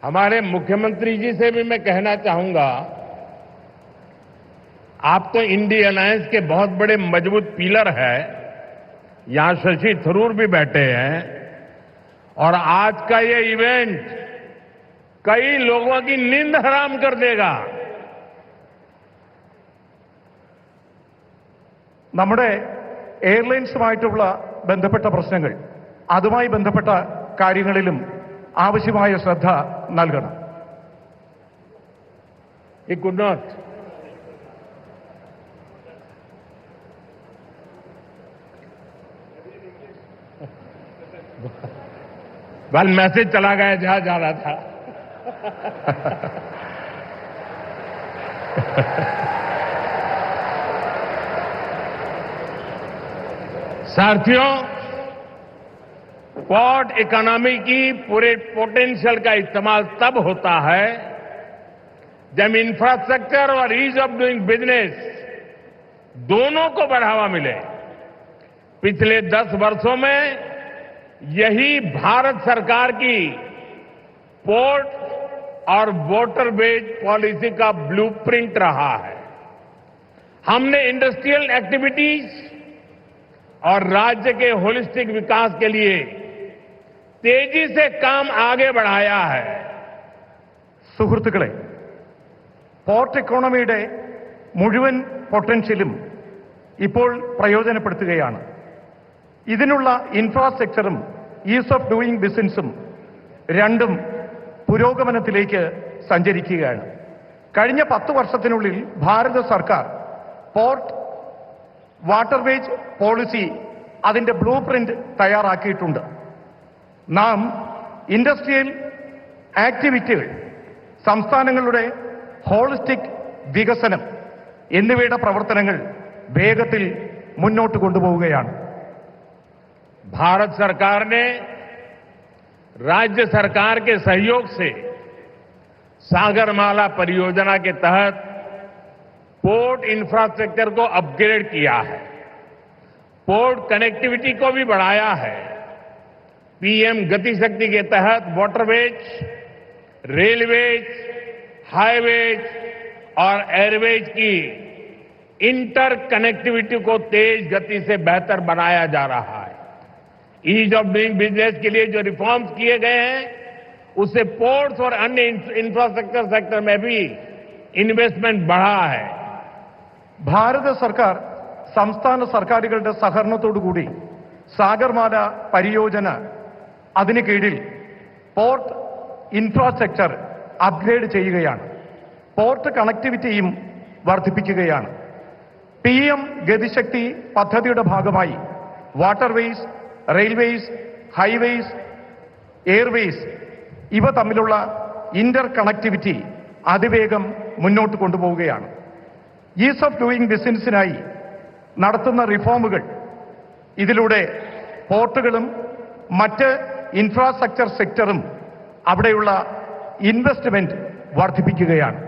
हमारे मुख्यमंत्री जी से भी मैं कहना चाहूंगा, आप तो इंडी अलायंस के बहुत बड़े मजबूत पिलर हैं। यहां शशि थरूर भी बैठे हैं और आज का ये इवेंट कई लोगों की नींद हराम कर देगा। നമ്മുടെ എയർലൈൻസുമായിട്ടുള്ള ബന്ധപ്പെട്ട പ്രശ്നങ്ങൾ, അതുമായി ബന്ധപ്പെട്ട കാര്യങ്ങളിലും ആവശ്യമായ ശ്രദ്ധ നൽകണം. He could not. Well message चला गया जहां जा रहा था. साथियों, पोर्ट इकोनॉमी की पूरे पोटेंशियल का इस्तेमाल तब होता है जब इंफ्रास्ट्रक्चर और ईज ऑफ डूइंग बिजनेस दोनों को बढ़ावा मिले। पिछले 10 वर्षों में यही भारत सरकार की पोर्ट और वाटरवेज पॉलिसी का ब्लूप्रिंट रहा है। हमने इंडस्ट्रियल एक्टिविटीज और राज्य के होलिस्टिक विकास के लिए तेजी से काम आगे बढ़ाया है. സുഹൃത്തുക്കളെ, പോർട്ട് ഇക്കോണമിയുടെ മുഴുവൻ പൊട്ടൻഷ്യലും ഇപ്പോൾ പ്രയോജനപ്പെടുത്തുകയാണ്. ഇതിനുള്ള ഇൻഫ്രാസ്ട്രക്ചറും ഈസ് ഓഫ് ഡൂയിങ് ബിസിനസ്സും രണ്ടും പുരോഗമനത്തിലേക്ക് സഞ്ചരിക്കുകയാണ്. കഴിഞ്ഞ 10 വർഷത്തിനുള്ളിൽ ഭാരത സർക്കാർ പോർട്ട് വാട്ടർവേജ് പോളിസി അതിന്റെ ബ്ലൂ പ്രിന്റ് തയ്യാറാക്കിയിട്ടുണ്ട്. നാം ഇൻഡസ്ട്രിയൽ ആക്ടിവിറ്റികൾ, സംസ്ഥാനങ്ങളുടെ ഹോളിസ്റ്റിക് വികസനം എന്നിവയുടെ പ്രവർത്തനങ്ങൾ വേഗത്തിൽ മുന്നോട്ട് കൊണ്ടുപോവുകയാണ്. भारत सरकार ने राज्य सरकार के सहयोग से सागरमाला परियोजना के तहत पोर्ट इंफ्रास्ट्रक्चर को अपग्रेड किया है, पोर्ट कनेक्टिविटी को भी बढ़ाया है. पीएम गति शक्ति के तहत वाटरवेज, रेलवेज, हाईवेज और एयरवेज की इंटर कनेक्टिविटी को तेज गति से बेहतर बनाया जा रहा है. ईज ऑफ डूइंग बिजनेस के लिए जो रिफॉर्म्स किए गए हैं, उससे पोर्ट्स और अन्य इंफ्रास्ट्रक्चर सेक्टर में भी इन्वेस्टमेंट बढ़ा है. ഭാരത സർക്കാർ സംസ്ഥാന സർക്കാരുകളുടെ സഹകരണത്തോടുകൂടി സാഗർമാല പരിയോജന അതിന് കീഴിൽ പോർട്ട് ഇൻഫ്രാസ്ട്രക്ചർ അപ്ഗ്രേഡ് ചെയ്യുകയാണ്. പോർട്ട് കണക്ടിവിറ്റിയും വർദ്ധിപ്പിക്കുകയാണ്. PM ഗതിശക്തി പദ്ധതിയുടെ ഭാഗമായി വാട്ടർവേസ്, റെയിൽവേസ്, ഹൈവേസ്, എയർവേസ് ഇവ തമ്മിലുള്ള ഇന്റർ കണക്ടിവിറ്റി അതിവേഗം മുന്നോട്ട് കൊണ്ടുപോവുകയാണ്. ഈസ് ഓഫ് ഡൂയിങ് ബിസിനസിനായി നടത്തുന്ന റിഫോമുകൾ ഇതിലൂടെ പോർട്ടുകളും മറ്റ് ഇൻഫ്രാസ്ട്രക്ചർ സെക്ടറും അവിടെയുള്ള ഇൻവെസ്റ്റ്മെന്റ് വർദ്ധിപ്പിക്കുകയാണ്.